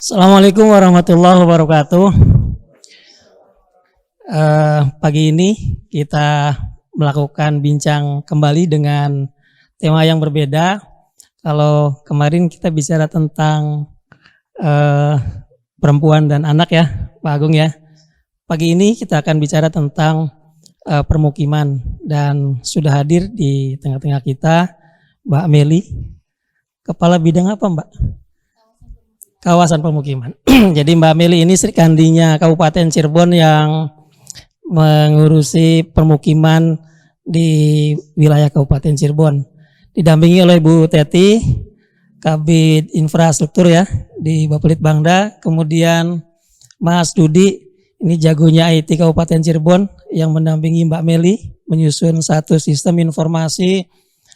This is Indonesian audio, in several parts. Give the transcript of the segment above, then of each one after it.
Assalamualaikum warahmatullahi wabarakatuh. Pagi ini kita melakukan bincang kembali dengan tema yang berbeda. Kalau kemarin kita bicara tentang perempuan dan anak ya, Pak Agung ya. Pagi ini kita akan bicara tentang permukiman dan sudah hadir di tengah-tengah kita Mbak Meli. Kepala bidang apa Mbak? Kawasan pemukiman. Jadi Mbak Meli ini Sri Kandinya Kabupaten Cirebon yang mengurusi permukiman di wilayah Kabupaten Cirebon. Didampingi oleh Bu Teti, Kabid Infrastruktur ya di Bapelitbangda. Kemudian Mas Dudi, ini jagonya IT Kabupaten Cirebon yang mendampingi Mbak Meli menyusun satu sistem informasi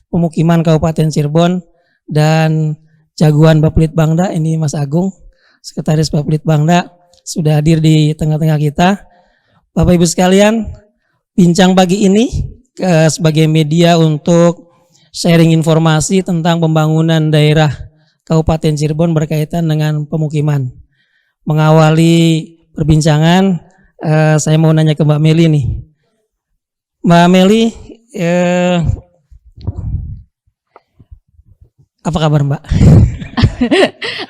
pemukiman Kabupaten Cirebon. Dan jagoan Bapelitbangda ini Mas Agung, Sekretaris Bapelitbangda sudah hadir di tengah-tengah kita. Bapak Ibu sekalian, bincang pagi ini sebagai media untuk sharing informasi tentang pembangunan daerah Kabupaten Cirebon berkaitan dengan pemukiman. Mengawali perbincangan, saya mau nanya ke Mbak Meli nih. Mbak Meli, apa kabar Mbak?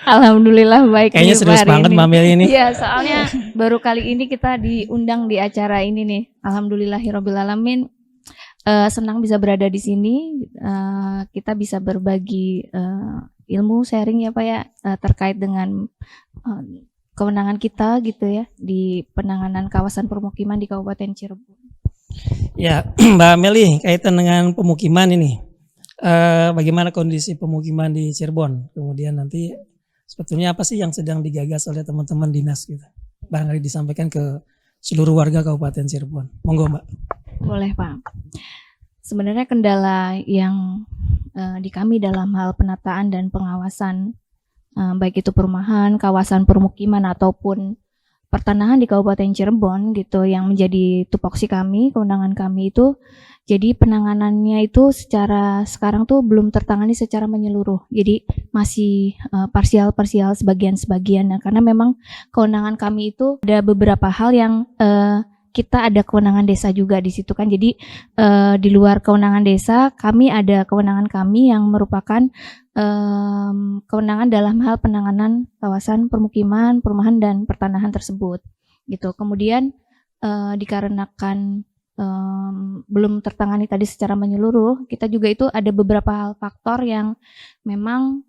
Alhamdulillah baik. Kayaknya serius banget Mbak Meli ini. Iya, soalnya baru kali ini kita diundang di acara ini nih. Alhamdulillahirobbilalamin. Senang bisa berada di sini. Kita bisa berbagi ilmu sharing ya Pak ya, terkait dengan kewenangan kita gitu ya di penanganan kawasan permukiman di Kabupaten Cirebon. Ya, Mbak Meli, kaitan dengan pemukiman ini. Bagaimana kondisi pemukiman di Cirebon? Kemudian nanti sebetulnya apa sih yang sedang digagas oleh teman-teman dinas gitu? Barangkali disampaikan ke seluruh warga Kabupaten Cirebon. Monggo Mbak. Boleh Pak. Sebenarnya kendala yang di kami dalam hal penataan dan pengawasan baik itu perumahan, kawasan permukiman ataupun pertanahan di Kabupaten Cirebon gitu yang menjadi tupoksi kami, kewenangan kami itu. Jadi penanganannya itu secara sekarang tuh belum tertangani secara menyeluruh. Jadi masih parsial-parsial sebagian-sebagian. Nah, karena memang kewenangan kami itu ada beberapa hal yang kita ada kewenangan desa juga di situ kan. Jadi di luar kewenangan desa, kami ada kewenangan kami yang merupakan kewenangan dalam hal penanganan kawasan permukiman, perumahan dan pertanahan tersebut. Gitu. Kemudian dikarenakan belum tertangani tadi secara menyeluruh, kita juga itu ada beberapa hal faktor yang memang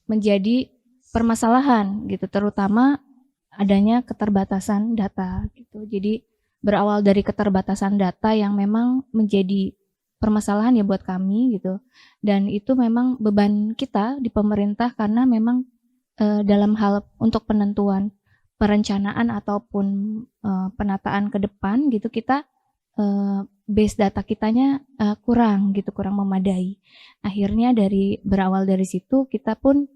menjadi permasalahan gitu, terutama adanya keterbatasan data gitu. Jadi berawal dari keterbatasan data yang memang menjadi permasalahan ya buat kami gitu, dan itu memang beban kita di pemerintah karena memang dalam hal untuk penentuan perencanaan ataupun penataan ke depan gitu kita base data kitanya kurang memadai. Akhirnya berawal dari situ kita pun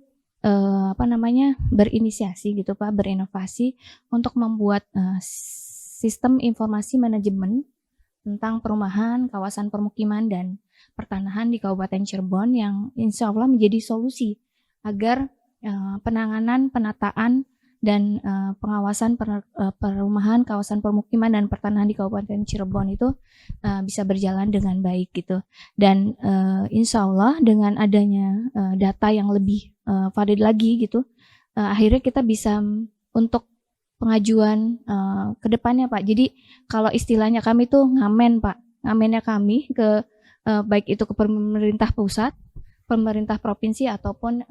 berinisiasi gitu Pak, berinovasi untuk membuat sistem informasi manajemen tentang perumahan, kawasan permukiman dan pertanahan di Kabupaten Cirebon yang insya Allah menjadi solusi agar penanganan, penataan dan pengawasan perumahan, kawasan permukiman dan pertanahan di Kabupaten Cirebon itu bisa berjalan dengan baik gitu. Dan insya Allah dengan adanya data yang lebih valid lagi gitu, akhirnya kita bisa untuk pengajuan ke depannya Pak. Jadi kalau istilahnya kami tuh ngamen Pak, ngamennya kami ke baik itu ke pemerintah pusat, pemerintah provinsi ataupun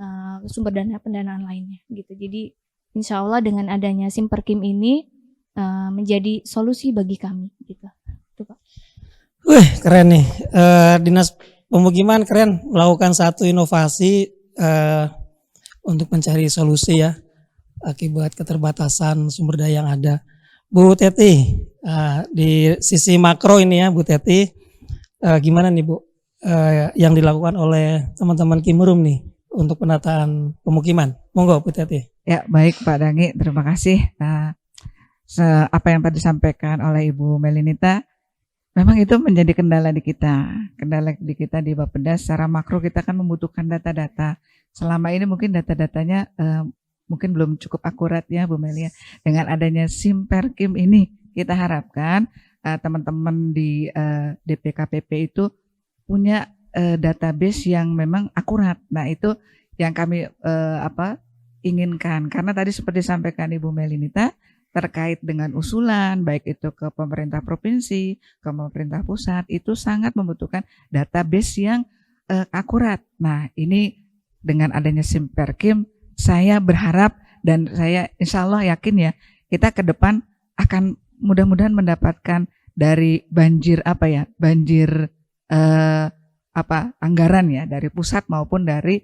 sumber dana pendanaan lainnya gitu. Jadi insya Allah dengan adanya Simperkim ini menjadi solusi bagi kami gitu. Itu Pak. Wih, keren nih. Dinas Pemukiman keren melakukan satu inovasi untuk mencari solusi ya akibat keterbatasan sumber daya yang ada. Bu Teti, di sisi makro ini ya Bu Teti, gimana nih Bu yang dilakukan oleh teman-teman Kimrum nih untuk penataan pemukiman? Monggo Bu Teti. Ya baik Pak Dangi, terima kasih. Apa yang tadi disampaikan oleh Ibu Melinita, memang itu menjadi kendala di kita. Kendala di kita di Bapeda secara makro kita kan membutuhkan data-data. Selama ini mungkin data-datanya mungkin belum cukup akurat ya Bu Melia. Dengan adanya Simperkim ini kita harapkan teman-teman di DPKPP itu punya database yang memang akurat. Nah itu yang kami inginkan, karena tadi seperti disampaikan Ibu Melinita terkait dengan usulan baik itu ke pemerintah provinsi, ke pemerintah pusat, itu sangat membutuhkan database yang akurat. Nah ini dengan adanya Simperkim, saya berharap dan saya insya Allah yakin ya, kita ke depan akan mudah-mudahan mendapatkan dari banjir anggaran ya, dari pusat maupun dari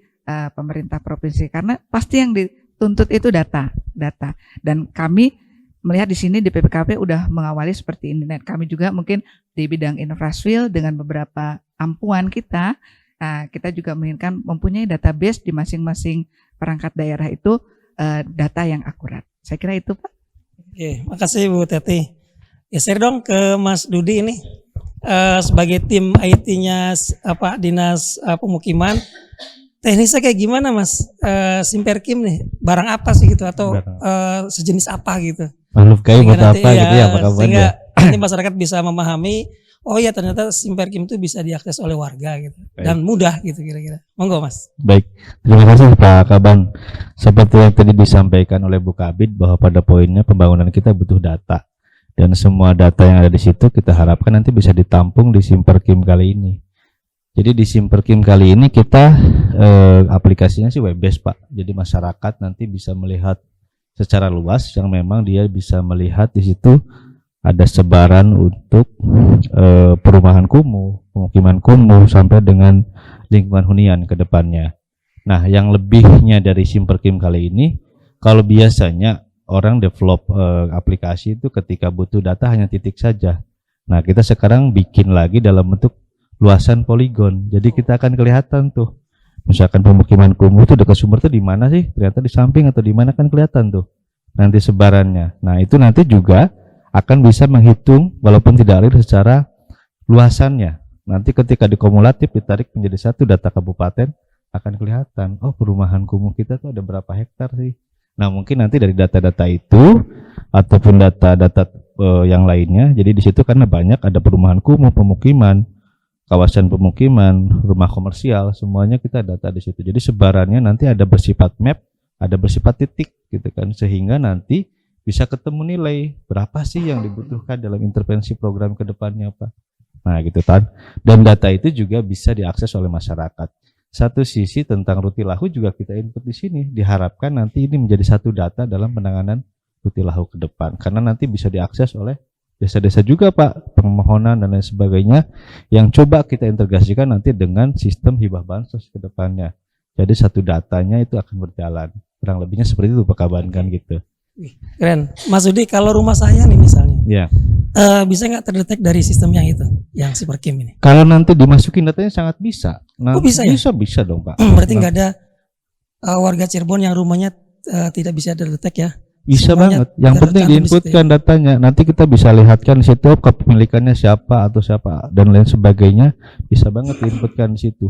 pemerintah provinsi, karena pasti yang dituntut itu data. Dan kami melihat di sini di PPKP udah mengawali seperti ini. Kami juga mungkin di bidang infrastruktur dengan beberapa ampuan kita juga menginginkan mempunyai database di masing-masing perangkat daerah itu data yang akurat. Saya kira itu Pak. Oke, makasih Bu Teti. Geser dong ke Mas Dudi ini. Sebagai tim IT-nya Dinas Pemukiman, teknisnya kayak gimana Mas? Simperkim nih, barang apa sih gitu atau sejenis apa gitu? Makhluk gaib atau apa gitu ya, sehingga ini masyarakat bisa memahami, oh ya ternyata Simperkim itu bisa diakses oleh warga gitu. Baik. Dan mudah gitu kira-kira. Monggo Mas. Baik, terima kasih Pak Kabang. Seperti yang tadi disampaikan oleh Bu Kabid bahwa pada poinnya pembangunan kita butuh data. Dan semua data yang ada di situ kita harapkan nanti bisa ditampung di Simperkim kali ini. Jadi di Simperkim kali ini kita aplikasinya sih web based Pak. Jadi masyarakat nanti bisa melihat secara luas yang memang dia bisa melihat di situ ada sebaran untuk perumahan kumuh, pemukiman kumuh sampai dengan lingkungan hunian ke depannya. Nah, yang lebihnya dari Simperkim kali ini, kalau biasanya orang develop aplikasi itu ketika butuh data hanya titik saja. Nah, kita sekarang bikin lagi dalam bentuk luasan poligon. Jadi kita akan kelihatan tuh. Misalkan pemukiman kumuh itu dekat sumber itu di mana sih? Ternyata di samping atau di mana kan kelihatan tuh. Nanti sebarannya. Nah, itu nanti juga akan bisa menghitung walaupun tidak real secara luasannya. Nanti ketika dikumulatif ditarik menjadi satu data kabupaten akan kelihatan. Oh, perumahan kumuh kita tuh ada berapa hektar sih? Nah, mungkin nanti dari data-data itu ataupun data-data yang lainnya. Jadi di situ karena banyak ada perumahan kumuh, pemukiman, kawasan pemukiman, rumah komersial, semuanya kita data di situ. Jadi sebarannya nanti ada bersifat map, ada bersifat titik gitu kan, sehingga nanti bisa ketemu nilai berapa sih yang dibutuhkan dalam intervensi program ke depannya Pak. Nah gitu kan. Dan data itu juga bisa diakses oleh masyarakat. Satu sisi tentang Rutilahu juga kita input di sini. Diharapkan nanti ini menjadi satu data dalam penanganan Rutilahu ke depan. Karena nanti bisa diakses oleh desa-desa juga Pak, permohonan dan lain sebagainya yang coba kita integrasikan nanti dengan sistem hibah bansos ke depannya. Jadi satu datanya itu akan berjalan. Kurang lebihnya seperti itu Pak Kaban kan gitu. Keren. Mas Dudi, kalau rumah saya nih misalnya, ya. Bisa nggak terdetek dari sistem yang itu, yang Simperkim ini? Kalau nanti dimasukin datanya sangat bisa. Oh bisa ya? Bisa dong Pak. Berarti nggak ada warga Cirebon yang rumahnya tidak bisa terdetek ya? Bisa banget. Yang penting diinputkan datanya. Nanti kita bisa lihatkan di situ kepemilikannya siapa atau siapa dan lain sebagainya. Bisa banget diinputkan di situ.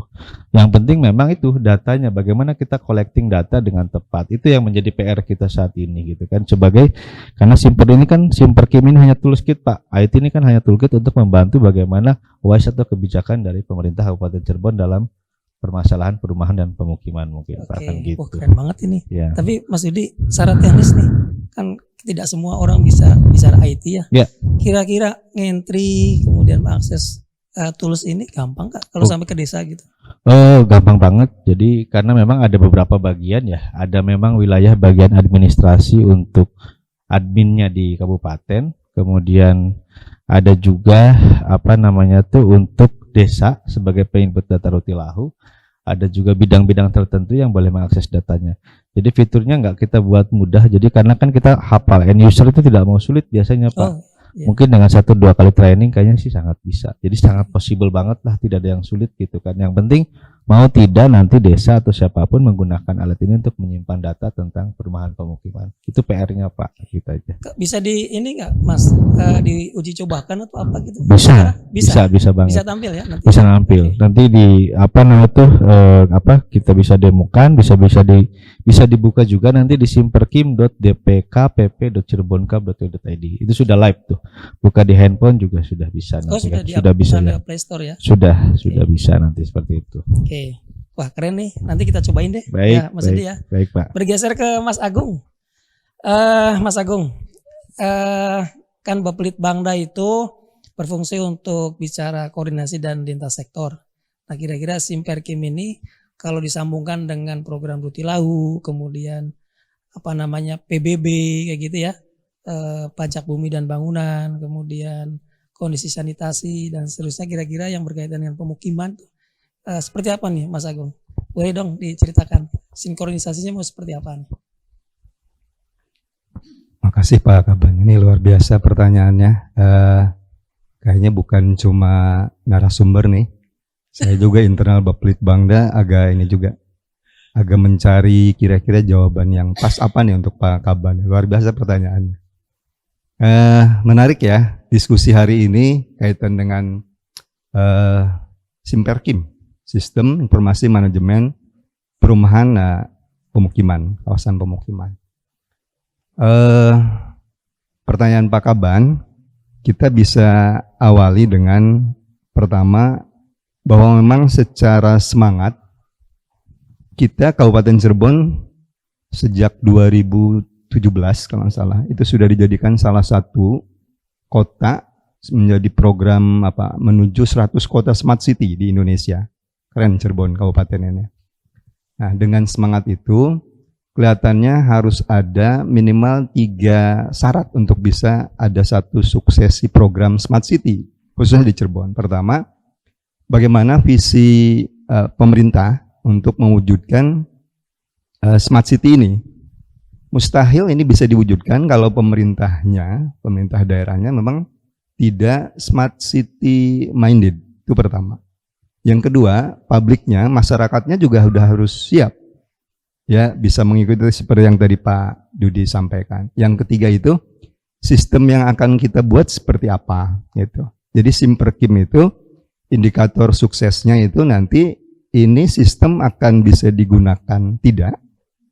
Yang penting memang itu datanya. Bagaimana kita collecting data dengan tepat. Itu yang menjadi PR kita saat ini gitu kan. Sebagai karena Simperkim ini hanya toolkit Pak. IT ini kan hanya toolkit untuk membantu bagaimana wise atau kebijakan dari pemerintah Kabupaten Cirebon dalam permasalahan perumahan dan pemukiman mungkin akan gitu. Keren banget ini. Ya. Tapi Mas Dudi, syarat teknis nih kan tidak semua orang bisa bicara IT ya. Ya. Kira-kira ngentri kemudian mengakses tools ini gampang nggak kalau sampai ke desa gitu? Oh, gampang banget. Jadi karena memang ada beberapa bagian ya. Ada memang wilayah bagian administrasi untuk adminnya di kabupaten. Kemudian ada juga untuk desa sebagai penginput data Rutilahu. Ada juga bidang-bidang tertentu yang boleh mengakses datanya. Jadi fiturnya nggak kita buat mudah. Jadi karena kan kita hafal, end user itu tidak mau sulit biasanya Pak. Iya. Mungkin dengan 1-2 kali training kayaknya sih sangat bisa. Jadi sangat possible banget lah, tidak ada yang sulit gitu kan. Yang penting mau tidak nanti desa atau siapapun menggunakan alat ini untuk menyimpan data tentang perumahan pemukiman. Itu PR-nya Pak, gitu aja. Bisa di ini nggak Mas, diuji cobakan atau apa gitu? Bisa banget. Bisa tampil ya nanti. Bisa nampil. Nanti di kita bisa demokan, bisa Bisa dibuka juga nanti di simperkim.dpkpp.cirebonkab.go.id. Itu sudah live tuh. Buka di handphone juga sudah bisa Oh, nanti. sudah Sudah bisa ya. Play Store ya. Sudah bisa nanti seperti itu. Oke. Wah, keren nih. Nanti kita cobain deh. Baik, ya, Mas Edi ya. Baik, Pak. Bergeser ke Mas Agung. Mas Agung, kan Bapelitbangda itu berfungsi untuk bicara koordinasi dan lintas sektor. Nah, kira-kira Simperkim ini kalau disambungkan dengan program Rutilahu, kemudian PBB kayak gitu ya, pajak bumi dan bangunan, kemudian kondisi sanitasi dan seterusnya, kira-kira yang berkaitan dengan pemukiman seperti apa nih Mas Agung? Boleh dong diceritakan sinkronisasinya mau seperti apa nih? Makasih Pak Kaban, ini luar biasa pertanyaannya. Kayaknya bukan cuma narasumber nih, saya juga internal Bapelitbangda agak mencari kira-kira jawaban yang pas apa nih untuk Pak Kaban. Luar biasa pertanyaannya. Menarik ya diskusi hari ini kaitan dengan Simperkim, Sistem Informasi Manajemen Perumahan Pemukiman, kawasan pemukiman. Pertanyaan Pak Kaban, kita bisa awali dengan pertama bahwa memang secara semangat kita Kabupaten Cirebon sejak 2017 kalau nggak salah itu sudah dijadikan salah satu kota menjadi program menuju 100 kota smart city di Indonesia. Keren Cirebon kabupaten ini. Nah, dengan semangat itu kelihatannya harus ada minimal 3 syarat untuk bisa ada satu suksesi program smart city khususnya di Cirebon. Pertama, bagaimana visi pemerintah untuk mewujudkan smart city ini. Mustahil ini bisa diwujudkan kalau pemerintah daerahnya memang tidak smart city minded. Itu pertama. Yang kedua, publiknya, masyarakatnya juga sudah harus siap. Ya, bisa mengikuti seperti yang tadi Pak Dudi sampaikan. Yang ketiga itu, sistem yang akan kita buat seperti apa. Gitu. Jadi Simperkim itu, indikator suksesnya itu nanti ini sistem akan bisa digunakan tidak,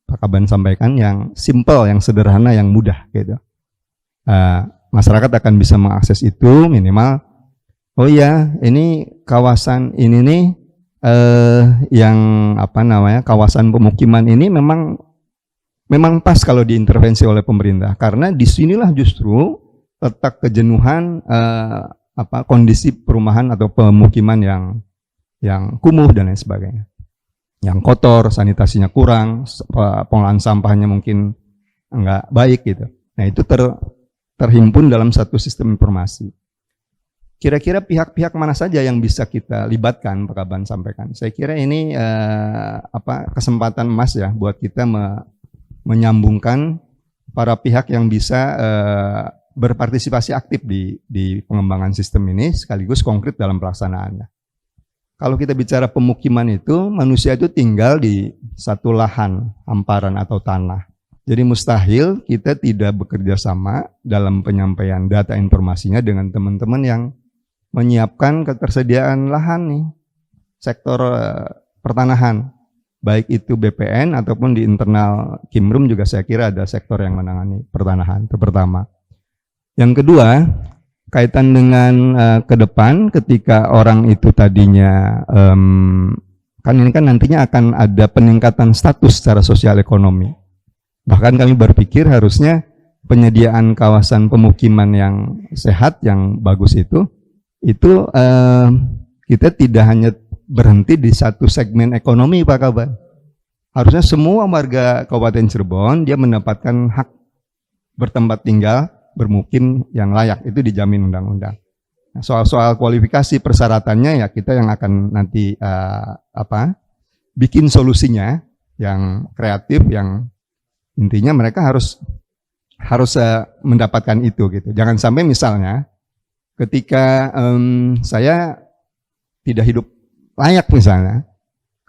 Pak Kaban sampaikan, yang simple, yang sederhana, yang mudah gitu. Masyarakat akan bisa mengakses itu minimal. Oh ya, ini kawasan ini nih yang kawasan pemukiman ini memang pas kalau diintervensi oleh pemerintah, karena disinilah justru letak kejenuhan kondisi perumahan atau pemukiman yang kumuh dan lain sebagainya, yang kotor, sanitasinya kurang, pengolahan sampahnya mungkin enggak baik gitu. Nah, itu terhimpun dalam satu sistem informasi. Kira-kira pihak-pihak mana saja yang bisa kita libatkan, Pak Kaban sampaikan. Saya kira ini kesempatan emas ya buat kita menyambungkan para pihak yang bisa berpartisipasi aktif di pengembangan sistem ini sekaligus konkret dalam pelaksanaannya. Kalau kita bicara pemukiman itu, manusia itu tinggal di satu lahan, hamparan atau tanah. Jadi mustahil kita tidak bekerja sama dalam penyampaian data informasinya dengan teman-teman yang menyiapkan ketersediaan lahan nih, sektor pertanahan. Baik itu BPN ataupun di internal Kimrum juga saya kira ada sektor yang menangani pertanahan, itu pertama. Yang kedua, kaitan dengan ke depan ketika orang itu tadinya kan ini kan nantinya akan ada peningkatan status secara sosial ekonomi. Bahkan kami berpikir harusnya penyediaan kawasan pemukiman yang sehat, yang bagus itu kita tidak hanya berhenti di satu segmen ekonomi, Pak Kaban. Harusnya semua warga Kabupaten Cirebon dia mendapatkan hak bertempat tinggal, bermukim yang layak, itu dijamin undang-undang. Nah, soal kualifikasi persyaratannya ya kita yang akan nanti bikin solusinya yang kreatif, yang intinya mereka harus mendapatkan itu gitu. Jangan sampai misalnya ketika saya tidak hidup layak misalnya,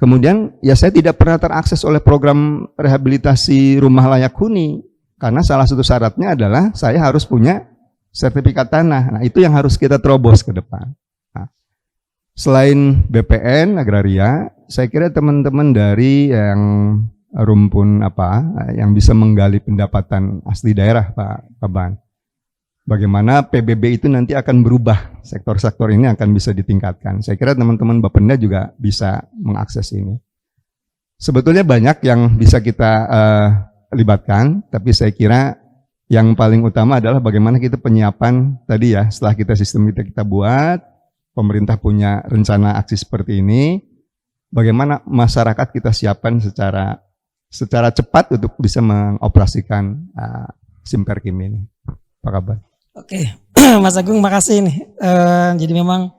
kemudian ya saya tidak pernah terakses oleh program rehabilitasi rumah layak huni. Karena salah satu syaratnya adalah saya harus punya sertifikat tanah. Nah, itu yang harus kita terobos ke depan. Nah, selain BPN, Agraria, saya kira teman-teman dari yang rumpun yang bisa menggali pendapatan asli daerah, Pak Kaban. Bagaimana PBB itu nanti akan berubah, sektor-sektor ini akan bisa ditingkatkan. Saya kira teman-teman Bapenda juga bisa mengakses ini. Sebetulnya banyak yang bisa kita libatkan, tapi saya kira yang paling utama adalah bagaimana kita penyiapan tadi ya, setelah sistem kita buat, pemerintah punya rencana aksi seperti ini, bagaimana masyarakat kita siapkan secara cepat untuk bisa mengoperasikan Simperkim ini. Apa kabar? Oke, Mas Agung makasih nih. Jadi memang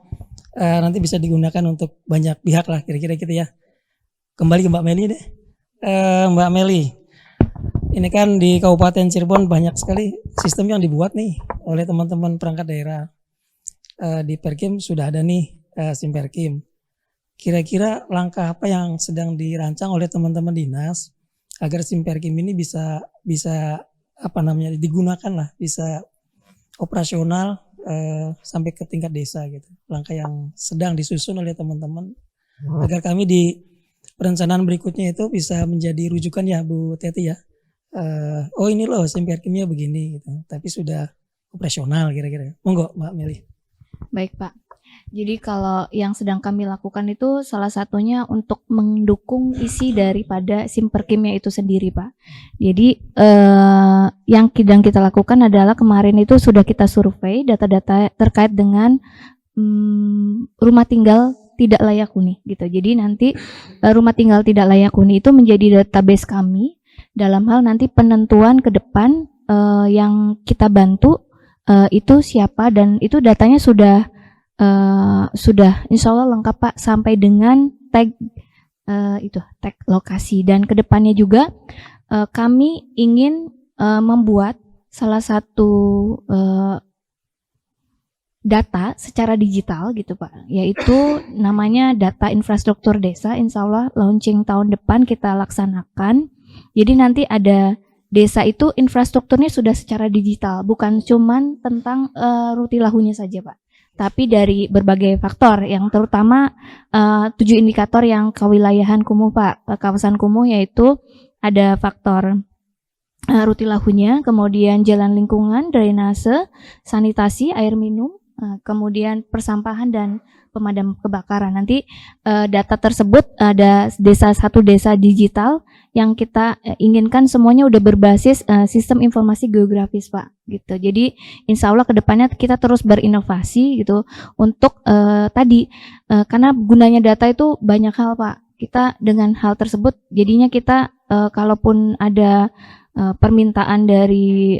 nanti bisa digunakan untuk banyak pihak lah kira-kira gitu ya. Kembali ke Mbak Meli deh. Mbak Meli, ini kan di Kabupaten Cirebon banyak sekali sistem yang dibuat nih oleh teman-teman perangkat daerah. Di Perkim sudah ada nih Simperkim. Kira-kira langkah apa yang sedang dirancang oleh teman-teman dinas agar Simperkim ini bisa digunakan lah, bisa operasional sampai ke tingkat desa gitu. Langkah yang sedang disusun oleh teman-teman agar kami di perencanaan berikutnya itu bisa menjadi rujukan ya Bu Teti ya. Oh ini loh Simperkimnya begini gitu. Tapi sudah operasional kira-kira. Monggo Mbak Meli. Baik Pak. Jadi kalau yang sedang kami lakukan itu salah satunya untuk mendukung isi daripada Simperkimnya itu sendiri Pak. Jadi yang sedang kita lakukan adalah kemarin itu sudah kita survei data-data terkait dengan rumah tinggal tidak layak huni gitu. Jadi nanti rumah tinggal tidak layak huni itu menjadi database kami dalam hal nanti penentuan ke depan yang kita bantu itu siapa, dan itu datanya sudah insya Allah lengkap Pak sampai dengan tag tag lokasi. Dan kedepannya juga kami ingin membuat salah satu data secara digital gitu Pak, yaitu namanya data infrastruktur desa. Insya Allah launching tahun depan kita laksanakan. Jadi nanti ada desa itu infrastrukturnya sudah secara digital, bukan cuman tentang rutilahunya saja Pak, tapi dari berbagai faktor yang terutama 7 indikator yang kewilayahan kumuh Pak, kawasan kumuh, yaitu ada faktor rutilahunya, kemudian jalan lingkungan, drainase, sanitasi, air minum, kemudian persampahan dan pemadam kebakaran. Nanti data tersebut ada satu desa digital yang kita inginkan semuanya udah berbasis sistem informasi geografis Pak gitu. Jadi insya Allah kedepannya kita terus berinovasi gitu untuk karena gunanya data itu banyak hal Pak. Kita dengan hal tersebut jadinya kita kalaupun ada permintaan dari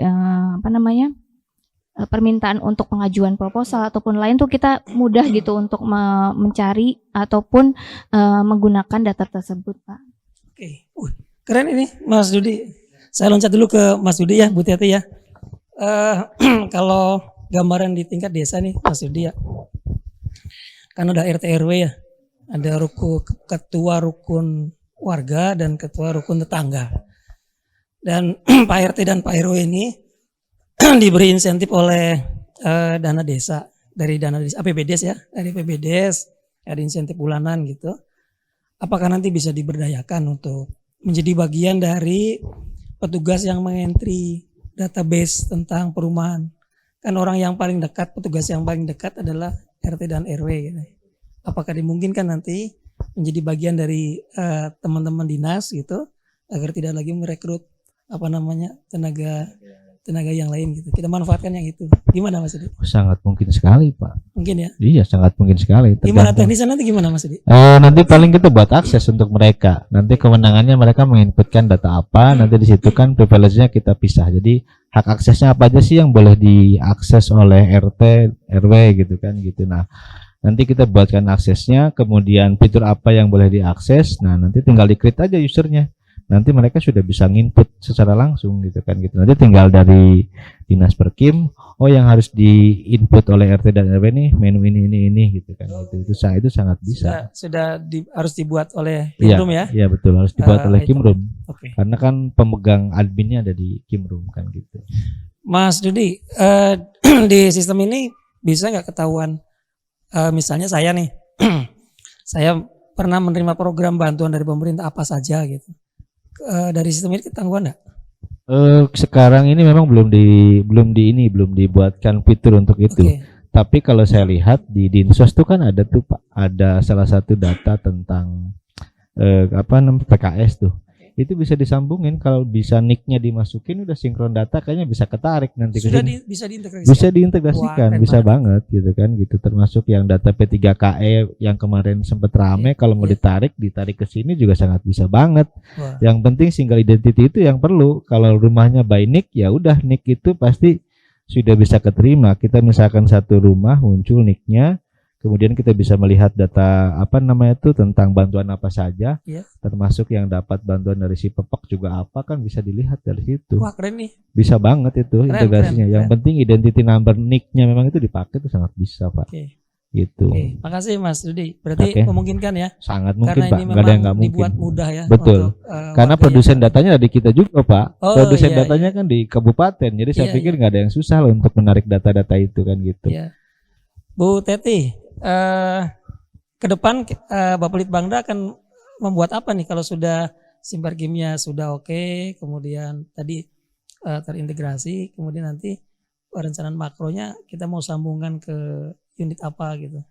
permintaan untuk pengajuan proposal ataupun lain tuh kita mudah gitu untuk mencari ataupun menggunakan data tersebut Pak. Oke, keren ini Mas Dudi. Saya loncat dulu ke Mas Dudi ya, Bu Teti ya. Kalau gambaran di tingkat desa nih Mas Dudi ya, kan ada RT RW ya, ada ketua rukun warga dan ketua rukun tetangga. Dan Pak RT dan Pak RW ini diberi insentif oleh dana desa, dari dana desa APBDes ya, dari APBDes ada insentif bulanan gitu. Apakah nanti bisa diberdayakan untuk menjadi bagian dari petugas yang mengentry database tentang perumahan? Kan orang yang paling dekat, petugas yang paling dekat adalah RT dan RW gitu. Apakah dimungkinkan nanti menjadi bagian dari teman-teman dinas gitu agar tidak lagi merekrut tenaga yang lain gitu. Kita manfaatkan yang itu. Gimana Mas Edi? Sangat mungkin sekali Pak. Mungkin ya? Iya sangat mungkin sekali. Gimana teknisnya nanti gimana Mas Edi? Nanti paling kita buat akses untuk mereka. Nanti kewenangannya mereka menginputkan data apa. Nanti di situ kan privilege-nya kita pisah. Jadi hak aksesnya apa aja sih yang boleh diakses oleh RT, RW gitu kan gitu. Nah nanti kita buatkan aksesnya. Kemudian fitur apa yang boleh diakses. Nah nanti tinggal di-create aja usernya. Nanti mereka sudah bisa nginput secara langsung gitu kan gitu. Nanti tinggal dari dinas Perkim, oh yang harus diinput oleh RT dan RW nih menu ini gitu kan gitu. Itu sangat bisa. Harus dibuat oleh Kimrum ya? Iya betul, harus dibuat oleh Kimrum. Okay. Karena kan pemegang adminnya ada di Kimrum kan gitu. Mas Dudi, di sistem ini bisa nggak ketahuan? Misalnya saya nih, saya pernah menerima program bantuan dari pemerintah apa saja gitu. dari sistem ini ketangguhan nggak? Sekarang ini memang belum dibuatkan fitur untuk itu. Oke. Tapi kalau saya lihat di Dinsos tuh kan ada tuh Pak, ada salah satu data tentang PKS tuh. Itu bisa disambungin, kalau bisa nick-nya dimasukin udah sinkron data, kayaknya bisa ketarik nanti ke Sudah sini. bisa diintegrasikan. Bisa diintegrasikan, Wah, keren bisa banget. banget gitu kan gitu. Termasuk yang data P3KE yang kemarin sempat rame, kalau mau Iya. ditarik ke sini juga sangat bisa banget. Wah. Yang penting single identity itu yang perlu. Kalau rumahnya by nick, ya udah nick itu pasti sudah bisa keterima. Kita misalkan satu rumah muncul nicknya, kemudian kita bisa melihat data tentang bantuan apa saja, Iya. termasuk yang dapat bantuan dari si Pepek juga apa, kan bisa dilihat dari situ. Wah, keren nih. Bisa banget itu integrasinya. keren. Yang penting identity number nick-nya memang itu dipakai, itu sangat bisa Pak. Oke. Gitu. Oke, makasih Mas Rudi. Berarti Oke. memungkinkan ya? Sangat mungkin Karena Pak, ini nggak ada yang memang nggak mungkin. dibuat mudah ya. Betul. Untuk, Karena warga produsen yang- datanya dari kita juga Pak. Oh, Produsen iya, datanya kan di kabupaten, jadi saya Iya, pikir nggak ada yang susah loh untuk menarik data-data itu kan gitu. Iya. Bu Teti, ke depan Bapelitbangda akan membuat apa nih kalau sudah Simperkimnya sudah oke, kemudian tadi terintegrasi, kemudian nanti perencanaan makronya kita mau sambungkan ke unit apa gitu.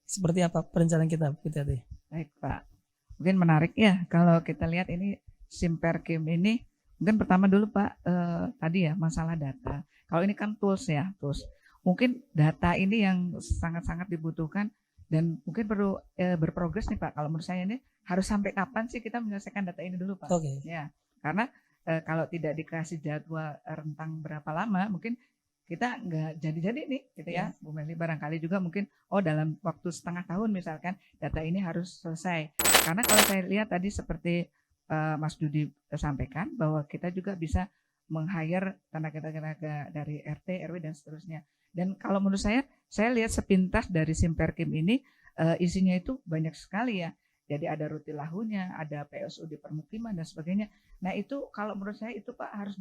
Seperti apa perencanaan kita, Bu Teti? Baik Pak, mungkin menarik ya kalau kita lihat ini Simperkim ini. Mungkin pertama dulu Pak, tadi ya masalah data. Kalau ini kan tools ya, tools. Mungkin data ini yang sangat-sangat dibutuhkan dan mungkin perlu berprogres nih Pak. Kalau menurut saya ini harus sampai kapan sih kita menyelesaikan data ini dulu Pak? Oke. Ya, karena kalau tidak dikasih jadwal rentang berapa lama, mungkin kita nggak jadi-jadi nih, gitu ya, Bu Meli. Barangkali juga mungkin, dalam waktu setengah tahun misalkan data ini harus selesai. Karena kalau saya lihat tadi seperti Mas Dudi sampaikan bahwa kita juga bisa meng-hire tenaga-tenaga dari RT, RW dan seterusnya. Dan kalau menurut saya lihat sepintas dari Simperkim ini isinya itu banyak sekali ya. Jadi ada rutilahunya, ada PSU di permukiman dan sebagainya. Nah itu kalau menurut saya itu Pak harus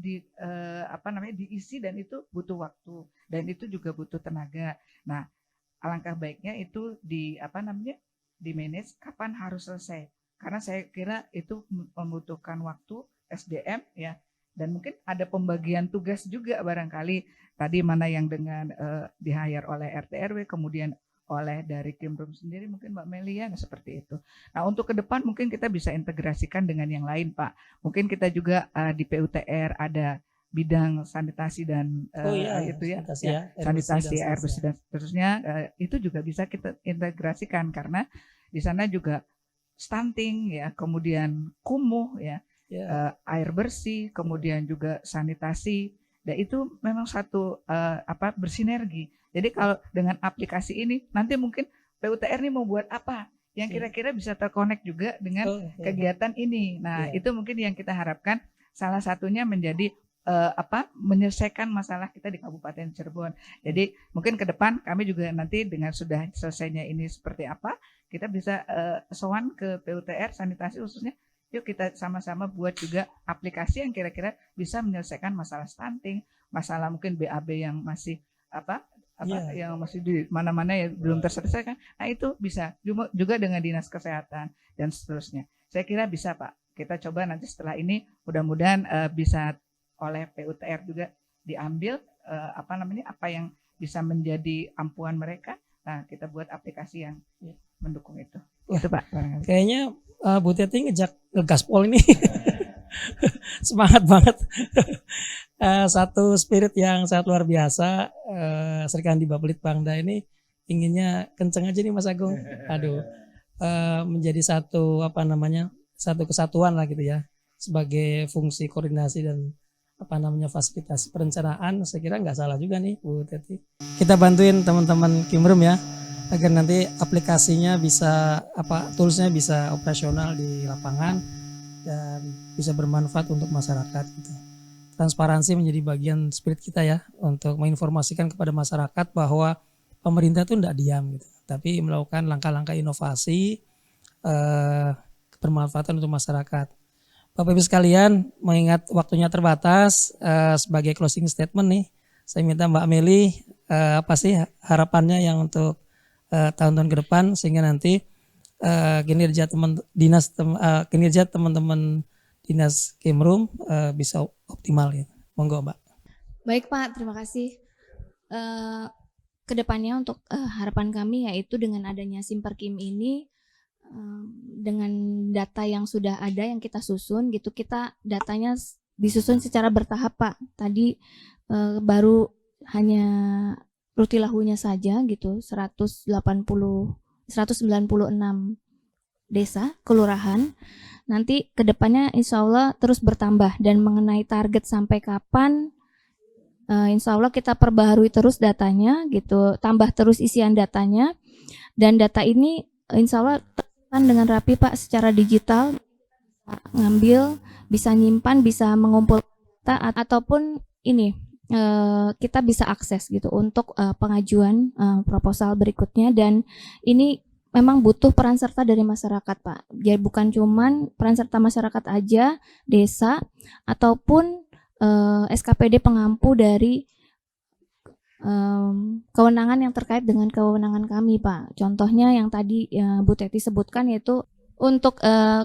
diisi dan itu butuh waktu dan itu juga butuh tenaga. Nah alangkah baiknya itu di manage kapan harus selesai. Karena saya kira itu membutuhkan waktu SDM ya. Dan mungkin ada pembagian tugas juga barangkali tadi mana yang dengan di-hire oleh RT RW kemudian oleh dari Kimrum sendiri mungkin Mbak Melia seperti itu. Nah untuk ke depan mungkin kita bisa integrasikan dengan yang lain Pak. Mungkin kita juga di PUTR ada bidang sanitasi dan sanitasi air bersih dan seterusnya itu juga bisa kita integrasikan karena di sana juga stunting ya, kemudian kumuh ya, air bersih, kemudian juga sanitasi. Dan itu memang satu bersinergi. Jadi kalau dengan aplikasi ini nanti mungkin PUTR ini mau buat apa yang kira-kira bisa terkonek juga dengan kegiatan ini. Nah, itu mungkin yang kita harapkan salah satunya menjadi menyelesaikan masalah kita di Kabupaten Cirebon. Jadi mungkin ke depan kami juga nanti dengan sudah selesainya ini seperti apa, kita bisa sowan ke PUTR sanitasi khususnya. Yuk kita sama-sama buat juga aplikasi yang kira-kira bisa menyelesaikan masalah stunting, masalah mungkin BAB yang masih yang masih di mana-mana ya belum terselesaikan. Nah itu bisa juga dengan dinas kesehatan dan seterusnya. Saya kira bisa Pak. Kita coba nanti setelah ini mudah-mudahan bisa oleh PUTR juga diambil apa yang bisa menjadi ampuhan mereka. Nah kita buat aplikasi yang mendukung itu. Itu Pak. Kayaknya Bu Teti ngegaspol ini semangat banget. Satu spirit yang sangat luar biasa. Serikandi Bapelitbangda ini inginnya kenceng aja nih Mas Agung. Aduh, menjadi satu satu kesatuan lah gitu ya, sebagai fungsi koordinasi dan fasilitas perencanaan. Saya kira nggak salah juga nih Bu Teti. Kita bantuin teman-teman Kimrum ya, agar nanti aplikasinya bisa toolsnya bisa operasional di lapangan dan bisa bermanfaat untuk masyarakat gitu. Transparansi menjadi bagian spirit kita ya, untuk menginformasikan kepada masyarakat bahwa pemerintah itu tidak diam gitu, tapi melakukan langkah-langkah inovasi bermanfaatan untuk masyarakat. Bapak Ibu sekalian, mengingat waktunya terbatas, sebagai closing statement nih, saya minta Mbak Meli apa sih harapannya yang untuk tahun-tahun ke depan sehingga nanti kinerja teman-teman Dinas Kemrum bisa optimal ya. Monggo Mbak. Baik Pak, terima kasih. Kedepannya untuk harapan kami yaitu dengan adanya Simperkim ini, dengan data yang sudah ada yang kita susun gitu, kita datanya disusun secara bertahap Pak. Tadi baru hanya Rutilahunya saja gitu, 196 desa, kelurahan. Nanti kedepannya insya Allah terus bertambah, dan mengenai target sampai kapan, insya Allah kita perbaharui terus datanya gitu, tambah terus isian datanya, dan data ini insya Allah kan dengan rapi Pak secara digital, ngambil, bisa nyimpan, bisa mengumpulkan data, ataupun ini kita bisa akses gitu untuk pengajuan proposal berikutnya. Dan ini memang butuh peran serta dari masyarakat Pak. Jadi bukan cuman peran serta masyarakat aja, desa ataupun SKPD pengampu dari kewenangan yang terkait dengan kewenangan kami Pak. Contohnya yang tadi Bu Teti sebutkan, yaitu untuk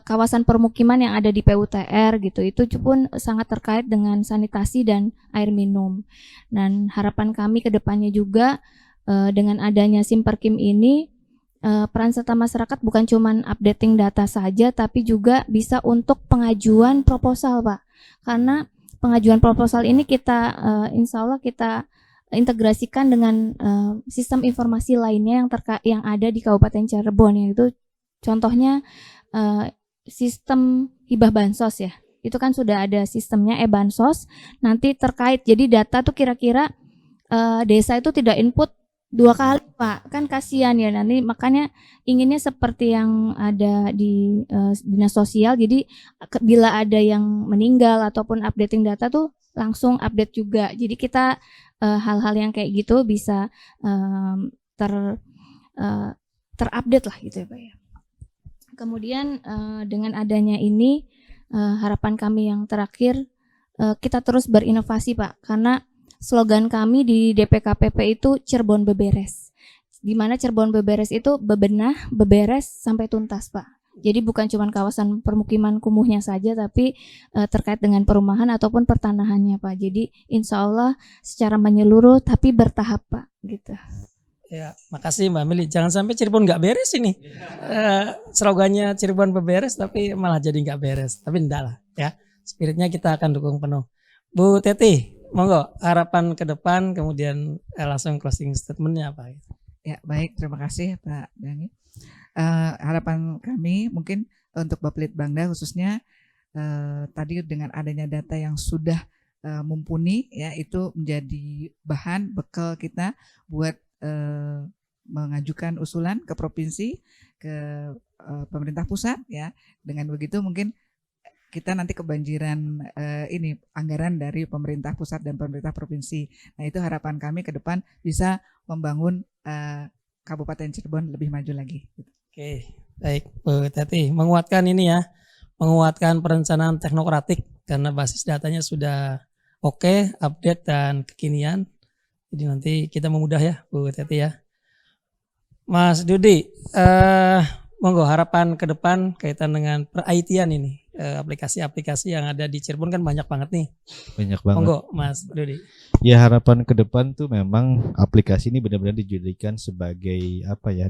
kawasan permukiman yang ada di PUTR gitu, itu pun sangat terkait dengan sanitasi dan air minum. Dan harapan kami ke depannya juga dengan adanya Simperkim ini, peran serta masyarakat bukan cuman updating data saja, tapi juga bisa untuk pengajuan proposal Pak. Karena pengajuan proposal ini kita insya Allah kita integrasikan dengan sistem informasi lainnya yang ada di Kabupaten Cirebon, yaitu contohnya sistem hibah bansos ya. Itu kan sudah ada sistemnya e-bansos. Nanti terkait, jadi data tuh kira-kira desa itu tidak input 2 kali Pak, kan kasihan ya nanti. Makanya inginnya seperti yang ada di dinas sosial. Jadi bila ada yang meninggal ataupun updating data tuh langsung update juga. Jadi kita hal-hal yang kayak gitu bisa terupdate lah gitu ya Pak ya. Kemudian dengan adanya ini, harapan kami yang terakhir, kita terus berinovasi Pak, karena slogan kami di DPKPP itu Cirebon Beberes. Di mana Cirebon Beberes itu bebenah, beberes sampai tuntas Pak. Jadi bukan cuma kawasan permukiman kumuhnya saja, tapi terkait dengan perumahan ataupun pertanahannya Pak. Jadi insya Allah secara menyeluruh tapi bertahap Pak gitu. Ya, makasih Mbak Meli. Jangan sampai Cirebon nggak beres ini. Slogannya Cirebon beberes tapi malah jadi nggak beres. Tapi enggak lah ya. Spiritnya kita akan dukung penuh. Bu Teti, monggo harapan ke depan, kemudian langsung closing statementnya apa? Ya baik, terima kasih Pak Dangi. Harapan kami mungkin untuk Bapelitbangda khususnya tadi dengan adanya data yang sudah mumpuni ya, itu menjadi bahan bekal kita buat mengajukan usulan ke provinsi, ke pemerintah pusat ya. Dengan begitu mungkin kita nanti kebanjiran ini anggaran dari pemerintah pusat dan pemerintah provinsi. Nah itu harapan kami ke depan bisa membangun Kabupaten Cirebon lebih maju lagi. Oke, baik Bu Teti, menguatkan ini ya, menguatkan perencanaan teknokratik karena basis datanya sudah oke, update dan kekinian. Jadi nanti kita memudah ya Bu Teti ya. Mas Dudi, monggo harapan ke depan kaitan dengan per-IT-an ini. Aplikasi-aplikasi yang ada di Cirebon kan banyak banget nih. Banyak banget. Monggo Mas Dudi. Ya harapan ke depan tuh memang aplikasi ini benar-benar dijadikan sebagai apa ya,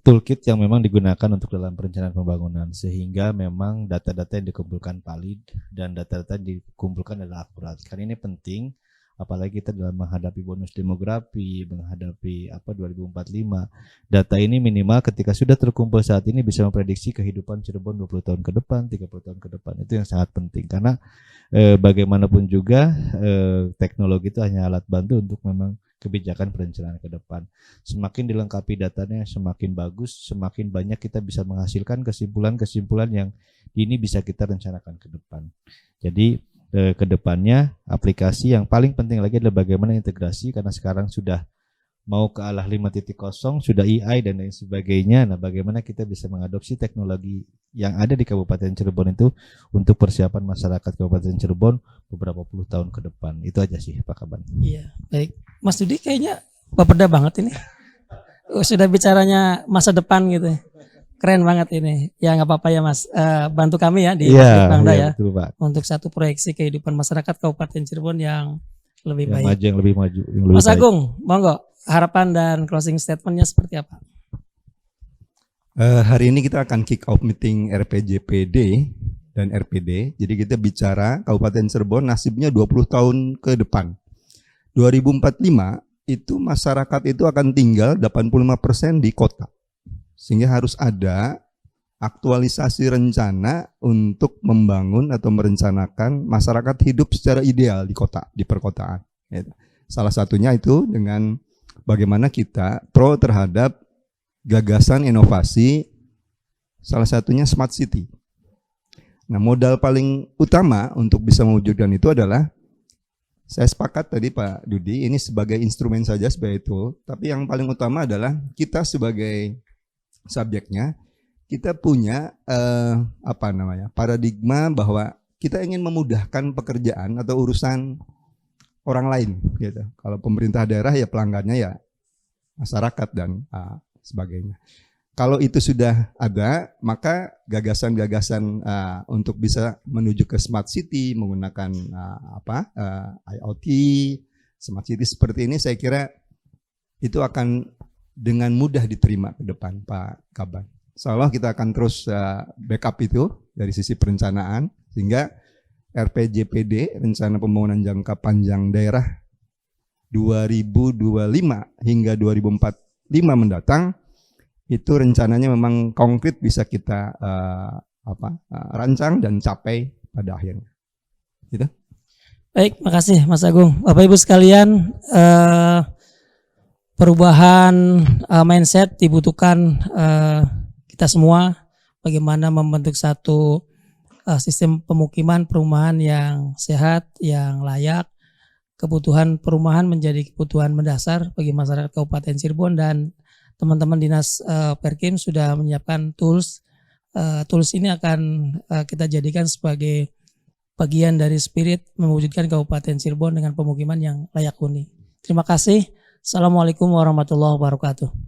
toolkit yang memang digunakan untuk dalam perencanaan pembangunan, sehingga memang data-data yang dikumpulkan valid dan data-data yang dikumpulkan adalah akurat. Karena ini penting, apalagi kita dalam menghadapi bonus demografi, menghadapi 2045. Data ini minimal ketika sudah terkumpul saat ini bisa memprediksi kehidupan Cirebon 20 tahun ke depan, 30 tahun ke depan. Itu yang sangat penting karena bagaimanapun juga teknologi itu hanya alat bantu untuk memang kebijakan perencanaan ke depan. Semakin dilengkapi datanya, semakin bagus, semakin banyak kita bisa menghasilkan kesimpulan-kesimpulan yang ini bisa kita rencanakan ke depan. Jadi ke depannya aplikasi yang paling penting lagi adalah bagaimana integrasi, karena sekarang sudah mau ke arah 5.0, sudah AI dan lain sebagainya. Nah, bagaimana kita bisa mengadopsi teknologi yang ada di Kabupaten Cirebon itu untuk persiapan masyarakat Kabupaten Cirebon beberapa puluh tahun ke depan. Itu aja sih Pak Kaban. Iya, baik. Mas Dudi kayaknya Bapeda banget ini. Sudah bicaranya masa depan gitu ya. keren banget ini. Ya nggak apa-apa ya Mas, bantu kami ya di Iya, Bangda iya, ya betul, Pak. untuk satu proyeksi kehidupan masyarakat Kabupaten Cirebon yang lebih Yang baik. maju, yang lebih maju, yang lebih Mas baik. Agung, monggo harapan dan closing statementnya seperti apa? Hari ini kita akan kick off meeting RPJPD dan RPD. Jadi kita bicara Kabupaten Cirebon nasibnya 20 tahun ke depan. 2045 itu masyarakat itu akan tinggal 85% di kota. Sehingga harus ada aktualisasi rencana untuk membangun atau merencanakan masyarakat hidup secara ideal di kota, di perkotaan. Salah satunya itu dengan bagaimana kita pro terhadap gagasan inovasi, salah satunya smart city. Nah, modal paling utama untuk bisa mewujudkan itu adalah, saya sepakat tadi Pak Dudi, ini sebagai instrumen saja sebagai tool, tapi yang paling utama adalah kita sebagai subjeknya, kita punya paradigma bahwa kita ingin memudahkan pekerjaan atau urusan orang lain gitu. Kalau pemerintah daerah ya pelanggannya ya masyarakat dan sebagainya. Kalau itu sudah ada, maka gagasan-gagasan untuk bisa menuju ke smart city menggunakan IoT, smart city seperti ini, saya kira itu akan dengan mudah diterima ke depan, Pak Kaban. Insyaallah kita akan terus backup itu dari sisi perencanaan, sehingga RPJPD, Rencana Pembangunan Jangka Panjang Daerah 2025 hingga 2045 mendatang, itu rencananya memang konkret bisa kita rancang dan capai pada akhirnya. Gitu. Baik, makasih Mas Agung. Bapak Ibu sekalian, perubahan mindset dibutuhkan kita semua, bagaimana membentuk satu sistem pemukiman perumahan yang sehat, yang layak. Kebutuhan perumahan menjadi kebutuhan mendasar bagi masyarakat Kabupaten Cirebon, dan teman-teman Dinas Perkim sudah menyiapkan tools. Tools ini akan kita jadikan sebagai bagian dari spirit mewujudkan Kabupaten Cirebon dengan pemukiman yang layak huni. Terima kasih. Assalamualaikum warahmatullahi wabarakatuh.